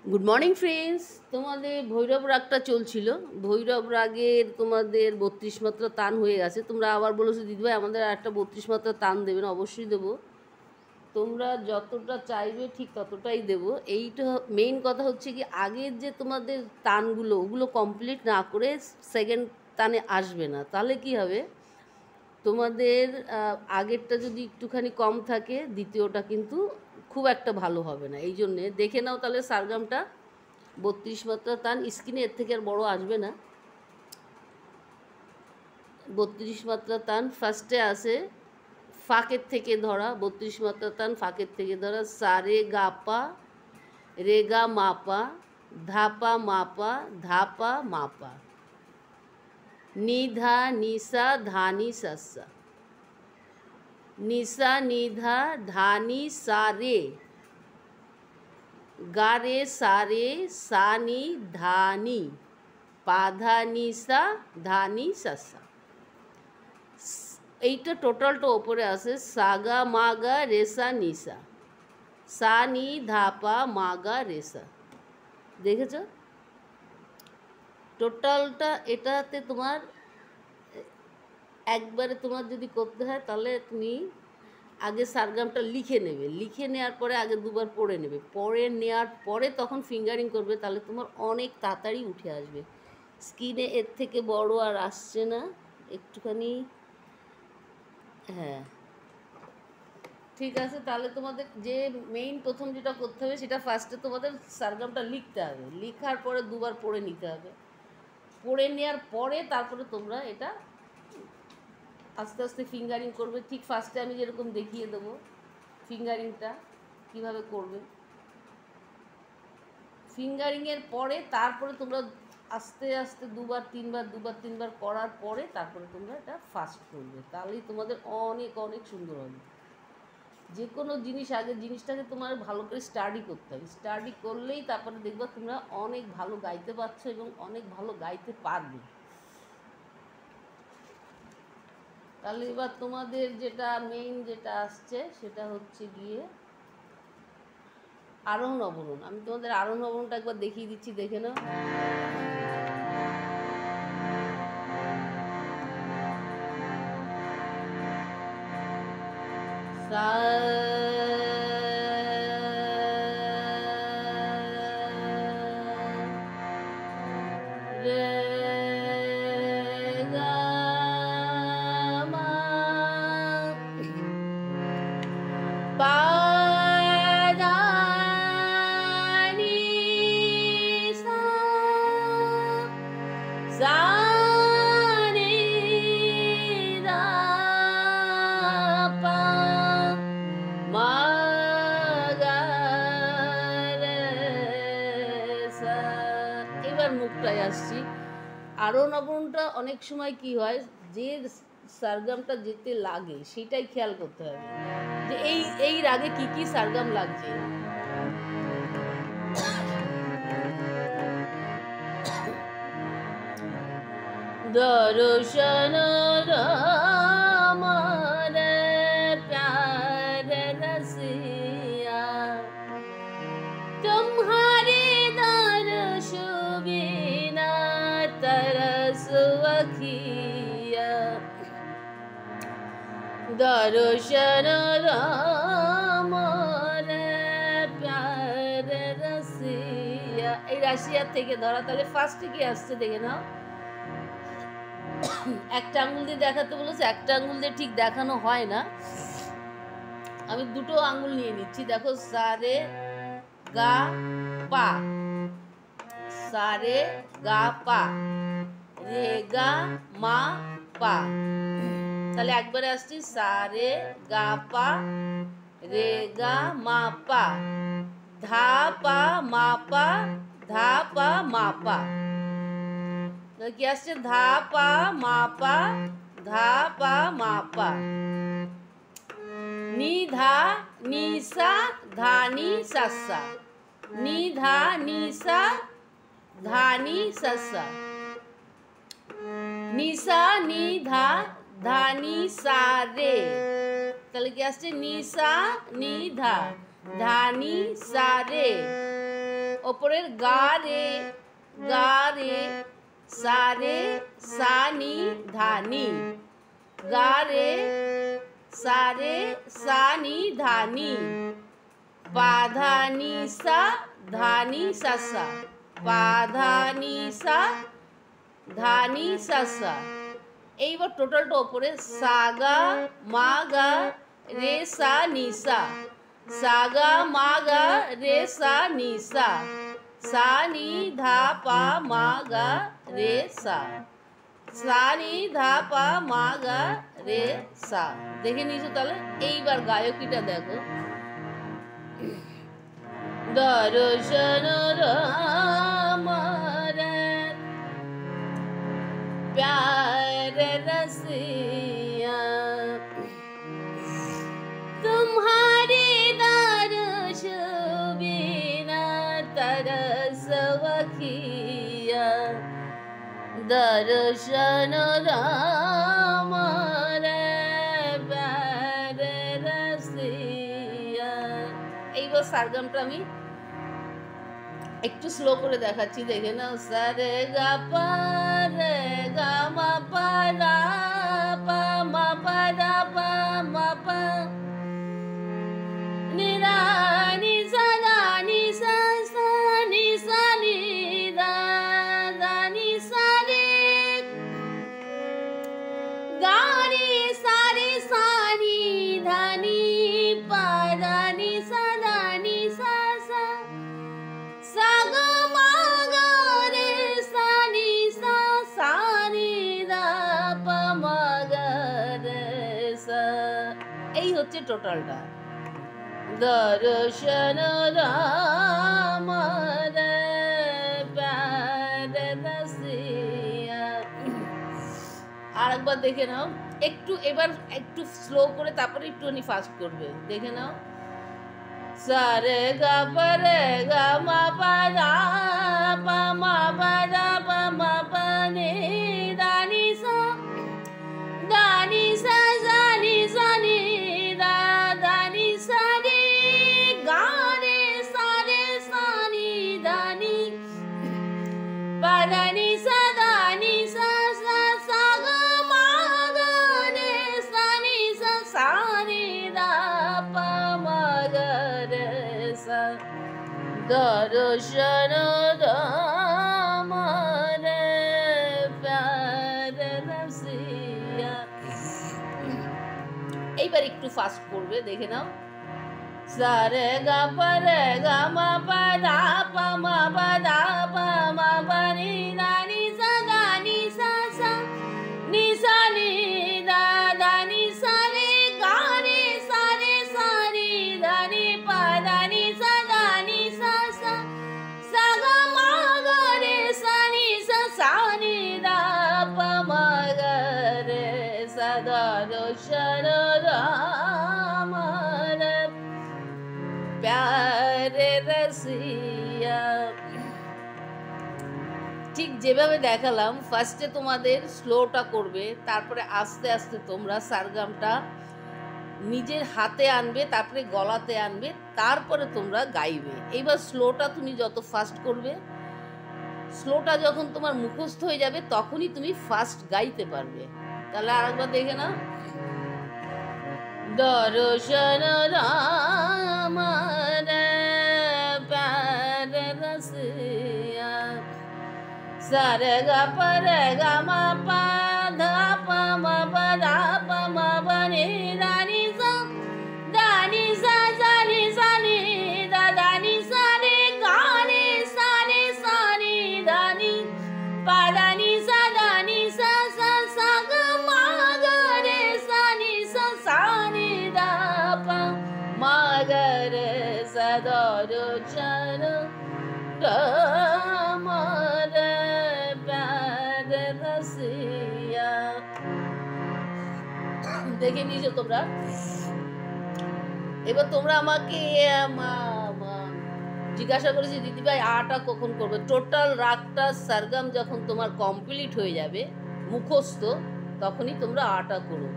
Good morning friends. তোমাদের ভৈরব রাগটা চলছিল। ভৈরব রাগের তোমাদের 32 মাত্রা তান হয়ে গেছে। তোমরা আবার বলেছো দিদিভাই আমাদের আর একটা 32 মাত্রা তান দেবেন। অবশ্যই দেবো, তোমরা যতটা চাইবে ঠিক ততটাই দেবো। এইটা মেইন কথা হচ্ছে কি, আগের যে তোমাদের তানগুলো ওগুলো কমপ্লিট না করে সেকেন্ড তানে আসবে না। তাহলে কি হবে, তোমাদের আগেরটা যদি একটুখানি কম থাকে দ্বিতীয়টা কিন্তু খুব একটা ভালো হবে না। এই জন্যে দেখে নাও তাহলে সারগামটা 32 মাত্রা তান, স্ক্রিনে এর থেকে আর বড় আসবে না। 32 মাত্রা তান ফার্স্টে আসে ফাঁকের থেকে ধরা, 32 মাত্রা তান ফাঁকের থেকে ধরা। সারে গাপা রেগা মাপা ধাপা মাপা ধাপা মাপা নিধা নিসা ধানি সাসা নিসা নিধা ধানি সারে গারে সারে সানি ধানি পাধা নিসা ধানি সাসা। এইটা টোটালটা ওপরে আসে সাগা মাগা রেসা নিসা সা নি ধাপা মাগা রেসা। দেখেছ টোটালটা? এটাতে তোমার একবারে তোমার যদি করতে হয় তাহলে তুমি আগে সারগামটা লিখে নেবে, লিখে নেওয়ার পরে আগে দুবার পড়ে নেবে, পড়ে নেওয়ার পরে তখন ফিঙ্গারিং করবে, তাহলে তোমার অনেক তাড়াতাড়ি উঠে আসবে। স্ক্রিনে এর থেকে বড় আর আসছে না, একটুখানি। হ্যাঁ ঠিক আছে, তাহলে তোমাদের যে মেইন প্রথম যেটা করতে হবে সেটা ফার্স্টে তোমাদের সারগামটা লিখতে হবে, লিখার পরে দুবার পড়ে নিতে হবে, পড়ে নেওয়ার পরে তারপরে তোমরা এটা আস্তে আস্তে ফিঙ্গারিং করবে। ঠিক ফার্স্টে আমি যেরকম দেখিয়ে দেবো ফিঙ্গারিংটা কীভাবে করবে। ফিঙ্গারিংয়ের পরে তারপরে তোমরা আস্তে আস্তে দুবার তিনবার করার পরে তারপরে তোমরা এটা ফাস্ট করবে, তাহলেই তোমাদের অনেক অনেক সুন্দর হবে। যে কোনো জিনিস আগে জিনিসটাকে তোমার ভালো করে স্টাডি করতে হবে, স্টাডি করলেই তারপরে দেখবা তোমরা অনেক ভালো গাইতে পারছো এবং অনেক ভালো গাইতে পারবে। তাহলে এবার তোমাদের যেটা মেইন যেটা আসছে সেটা হচ্ছে গিয়ে আরোহণ অবরোহণ। আমি তোমাদের আরোহণ অবরোহণটা একবার দেখিয়ে দিচ্ছি, দেখে নাও। এবার মুখটায় আসছি। আরোহণ অবরোহণটা অনেক সময় কি হয়, যে সারগামটা যেতে লাগে সেটাই খেয়াল করতে হবে যে এই রাগে কি কি সারগাম লাগছে। দর্শন রামার প্যার রসিয়া तुम्हारे दर्श बिना तरस अखिया दर्शन रामार प्यार रसिया। এই রাশিয়া থেকে ধরা, তাহলে ফার্স্টে কি আসছে দেখে নাও। একটা আঙুল দিয়ে দেখাতে বলেছে, একটা আঙুল দিয়ে ঠিক দেখানো হয় না, আমি দুটো আঙুল নিয়ে নিচ্ছি। দেখো সারে গা পা সারে গা পা রে গা মা পা। তাহলে একবারে আসছি সারে গা পা রে গা মা পা ধা পা মা পা ধা পা মা পা। কি আসছে ধা পা মা পা ধা পা মা পা নিধা নিসা ধানি সাসা নিধা নিসা ধানি সাসা নিসা নিধা ধানি সারে। তাহলে কি আসছে নিসা নিধা ধানি সারে। ওপরের গা রে সা রে সা নি ধা নি, গা রে সা রে সা নি ধা নি, পা ধা নি সা ধা নি সা সা, পা ধা নি সা ধা নি সা সা। এইবার টোটালটা ওপরে সা গা মা গা রে সা নি সা, সা গা মা গা রে সা নি সা, সা নি ধা পা মা গা রে সা, সা নি ধা পা মা গা রে সা। দেখে নিয়েছো তাহলে? এইবার গায়কিটা দেখো। দর্শন আমার प्यार रसिया, तुम्हारे दर्श बिना तरस वखिया, दर्शन আমার प्यार रसिया। এইবার সারগামটা আমি একটু স্লো করে দেখাচ্ছি, দেখে নাও। সা রে গা পা রে গা মা পা দা পা মা পা দা পা মা পা নি দা নি সা দা নি সা সা নি সা নি দা দা নি সা রে গা রে সা নি ধা নি পা দা নি সা দা নি সা সা, সা গা মা গা রে সা নি সা সা নি দা পা মা গা রে সা। এই হচ্ছে টোটালটা। দর্শন আমার প্যার রসিয়া। আরেকবার দেখে নাও একটু, এবার একটু স্লো করে, তারপরে একটুখানি ফাস্ট করবে, দেখে নাও। সা রে গা পা রে গা মা পা দা পা মা পা দা পা মা পা নি দা নি সা দা নি সা সা নি সা নি দা দা নি সা রে গা রে সা নি দা নি পা দা নি সা দা নি সা সা, সা গা মা গা রে সা নি সা সা নি দা পা মা গা রে সা। দর্শন আমার প্যার রসিয়া। এইবার একটু ফাস্ট করবে, দেখে নাও। সা রে গা পা রে গা মা পা দা পা মা পা দা পা মা পা নি দা নি সা দা নি সা সা নি সা নি দা দা নি সা রে গা রে সা নি দা নি পা দা নি সা দা নি সা সা, সা গা মা গা রে সা নি সা সা নি দা পা মা গা রে সা। দর্শন আমার প্যার রসিয়া। ঠিক যেভাবে দেখালাম, ফার্স্টে তোমাদের স্লোটা করবে, তারপরে আস্তে আস্তে তোমরা সারগামটা নিজের হাতে আনবে, তারপরে গলাতে আনবে, তারপরে তোমরা গাইবে। এইবার স্লোটা তুমি যত ফাস্ট করবে, স্লোটা যখন তোমার মুখস্থ হয়ে যাবে, তখনই তুমি ফাস্ট গাইতে পারবে। তাহলে আরেকবার দেখে নাও। দর্শন আমার প্যার রসিয়া, সা রে গা পা রে গা মা পা ধা পা মা পা দা পা মা পা নি দা নি সা দা নি সা সা নি সা নি দা দা নি সা রে গা রে সা নি দা নি পা দা নি সা সা সা গা মা গা রে সা নি সা নি দা পা মা গা রে সা। দর্শন আমার প্যার রসিয়া। দেখে নিয়েছো তোমরা? এবার তোমরা আমাকে জিজ্ঞাসা করেছি, দিদিভাই আটা কখন করবে? টোটাল রাগটা সারগাম যখন তোমার কমপ্লিট হয়ে যাবে মুখস্থ, তখনই তোমরা আটা করো।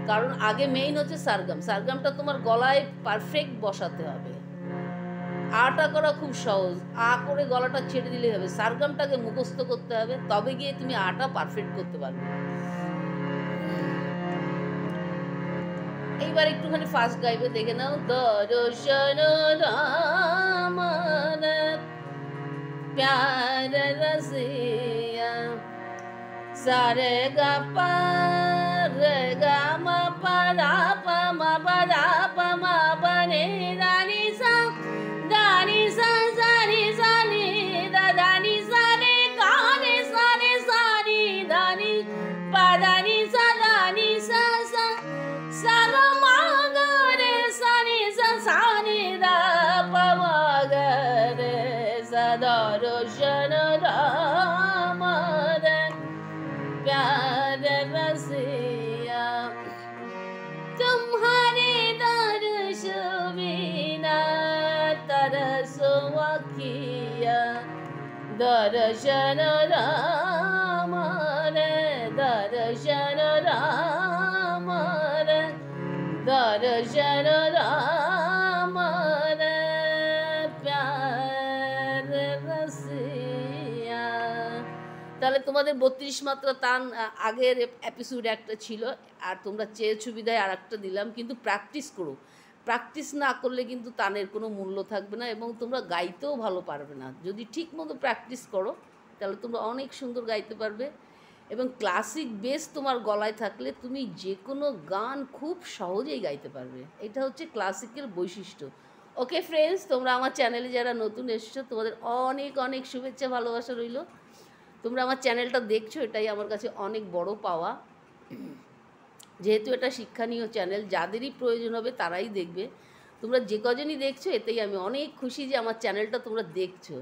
কারণ আগে মেইন হচ্ছে সারগাম। সারগামটা তোমার গলায় পারফেক্ট বসাতে হবে। আটা করা খুব সহজ, আ করে গলাটা ছেড়ে দিলেই হবে। সারগামটাকে মুখস্থ করতে হবে, তবে গিয়ে তুমি আটা পারফেক্ট করতে পারবে। এইবার একটুখানি ফাস্ট গাইবে, দেখে নাও। দর্শন রামন প্যার রসিয়া সারে গা পা রে গা মা পা রা পা মা পা রা পা মা পা রে রা নি সা দা নি সা সা নি সা নি দা দা নি সা রে গা রে সা নি দা নি পা দা নি সা সা সা গা মা গা রে সা নি দা পা মা গা রে সা দর্শন রাম রে प्यार रसिया तुम्हारे दर्श बिना तरस अखिया दर्शन राम रे दर्शन राम रे दर्शन राम रे प्यार रसिया। তাহলে তোমাদের 32 মাত্রা তান আগের এপিসোডে একটা ছিল, আর তোমরা চেয়েছো বিদায় আর একটা দিলাম। কিন্তু প্র্যাকটিস করো, প্র্যাকটিস না করলে কিন্তু তানের কোনো মূল্য থাকবে না এবং তোমরা গাইতেও ভালো পারবে না। যদি ঠিক মতো প্র্যাকটিস করো তাহলে তোমরা অনেক সুন্দর গাইতে পারবে এবং ক্লাসিক বেস তোমার গলায় থাকলে তুমি যে কোনো গান খুব সহজেই গাইতে পারবে। এটা হচ্ছে ক্লাসিকের বৈশিষ্ট্য। ওকে ফ্রেন্ডস, তোমরা আমার চ্যানেলে যারা নতুন এসছো তোমাদের অনেক অনেক শুভেচ্ছা, ভালোবাসা রইল। তোমরা আমার চ্যানেলটা দেখছো, এটাই আমার কাছে অনেক বড় পাওয়া। যেহেতু এটা শিক্ষণীয় চ্যানেল, যাদেরই প্রয়োজন হবে তারাই দেখবে। তোমরা যে কজনই দেখছো এতেই আমি অনেক খুশি যে আমার চ্যানেলটা তোমরা দেখছো।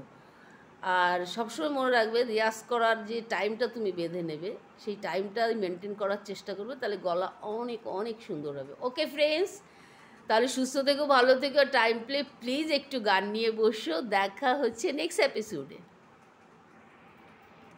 আর সবসময় মনে রাখবে, রিয়াজ করার যে টাইমটা তুমি বেঁধে নেবে সেই টাইমটা মেনটেন করার চেষ্টা করবে, তাহলে গলা অনেক অনেক সুন্দর হবে। ওকে ফ্রেন্ডস, তাহলে সুস্থ থেকো, ভালো থেকো, টাইম প্লিজ একটু গান নিয়ে বসো। দেখা হচ্ছে নেক্সট এপিসোডে।